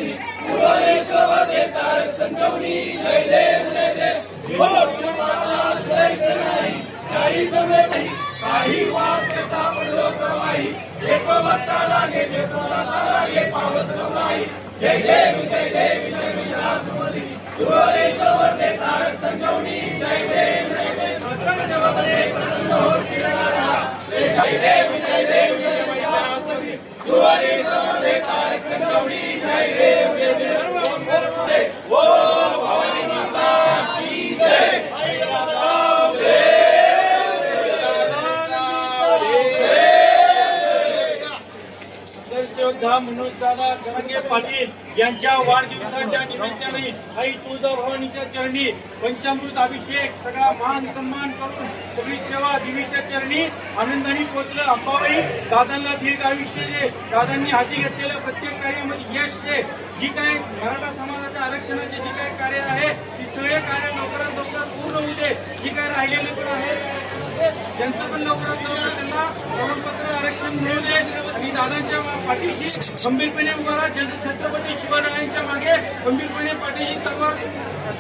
मोदी भुवनेश्वर दे तारक संजीवनी जय देव जय देव काही समय नाही काही वाद करता पडलो प्रवाही एक भक्ता लागे देतो लागे पावस नाही जय देव जय देव जय विश्वास मोदी भुवनेश्वर दे तारक संजीवनी जय देव प्रसन्न हो शिरगारा जय देव जय विश्वास मोदी भुवनेश्वर दे तारक संजीवनी जय देव जय देव ओ भवानी माता की जय मनोजदादा जरांगे पाटील यांच्या वाढदिवसाच्या निमित्ताने आई तुळजाभवानीच्या चरणी पंचामृत अभिषेक सगळा मान सन्मान करून सगळी सेवा देवीच्या चरणी आनंदाने पोहोचलं। अंबाबाई दादांना दीर्घ आयुष्य दे, दादांनी हाती घेतलेल्या प्रत्येक कार्यामध्ये यश दे। जी काही मराठा समाजाच्या आरक्षणाचे जे काही कार्य आहे ती सगळे कार्य लवकरात लवकर पूर्ण होऊ दे। जी काही राहिलेले पण आहे त्यांचं पण लवकरात लवकर त्यांना प्रमाणपत्र आरक्षण मिळू दे आणि दादांच्या पाठीशी खंबीरपणे उभा राहा। छत्रपती शिवरायांच्या मागे खंबीरपणे पाठीची तलवार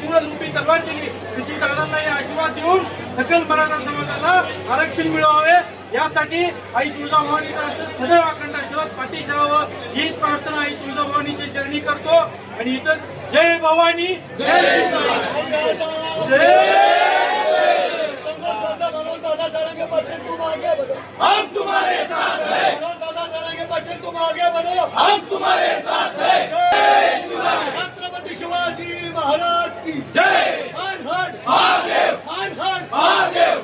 शिवरूपी तलवार केली तशी दादांना हे आशीर्वाद देऊन सकल मराठा समाजाला आरक्षण मिळवावे यासाठी आई तुळजाभवानीचा सदैव अखंड आशीर्वाद पाठीशी राहावं हीच प्रार्थना आई तुळजाभवानीच्या चरणी करतो। आणि इथं जय भवानी जय हम तुम्हारे साथ हैं दादा जरांगे पाटील तुम आगे बढ़ो हम तुम्हारे साथ हैं जय शिवराय छत्रपति शिवाजी महाराज की जय हर हर महादेव हर हर महादेव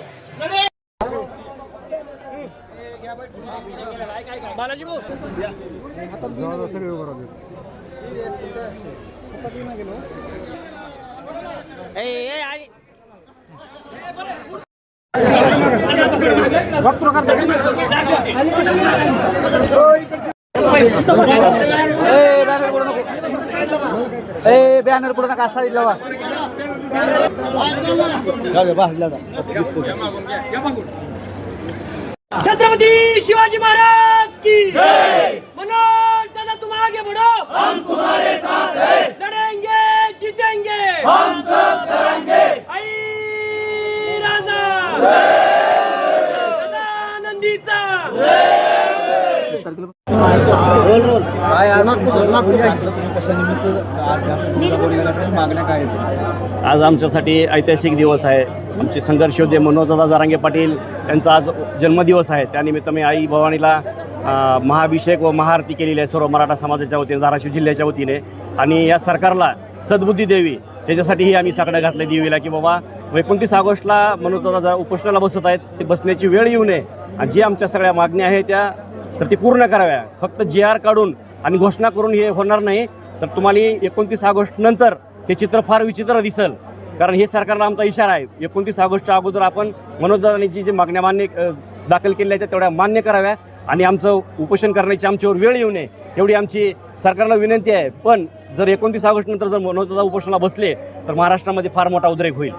बालाजी भाऊ सगळे उभं राहते बॅनर पुढे नका साईड लावा छत्रपति शिवाजी महाराज की मनोज दादा तुम आगे बढ़ो हम तुम्हारे साथ हैं लड़ेंगे जीतेंगे हम सब करेंगे आई राजा सदानंदीचा आज आमच्यासाठी ऐतिहासिक दिवस आहे। आमचे संघर्ष योद्धे मनोजदादा जरांगे पाटील यांचा आज जन्मदिवस आहे। त्यानिमित्त मी आई भवानीला महाअभिषेक व महाआरती केलेली आहे सर्व मराठा समाजाच्या वतीने धाराशिव जिल्ह्याच्या वतीने। आणि या सरकारला सद्बुद्धी द्यावी त्याच्यासाठीही आम्ही साकडं घातलं देवीला की बाबा 29 ऑगस्टला मनोजदादा उपोषणाला बसत आहेत ते बसण्याची वेळ येऊ नये आणि जी आमच्या सगळ्या मागण्या आहेत त्या तर ती पूर्ण कराव्या। फक्त GR काढून आणि घोषणा करून हे होणार नाही तर तुम्हाला 29 ऑगस्ट नंतर हे चित्र फार विचित्र दिसेल। कारण हे सरकारला आमचा इशारा आहे 29 ऑगस्टच्या अगोदर आपण मनोजदादांची जी मागण्या दाखल केल्या आहेत तेवढ्या मान्य कराव्या आणि आमचं उपोषण करण्याची आमच्यावर वेळ येऊ नये एवढी आमची सरकारला विनंती आहे। पण जर 29 ऑगस्ट नंतर जर मनोजदादा उपोषणाला बसले तर महाराष्ट्रामध्ये फार मोठा उद्रेक होईल।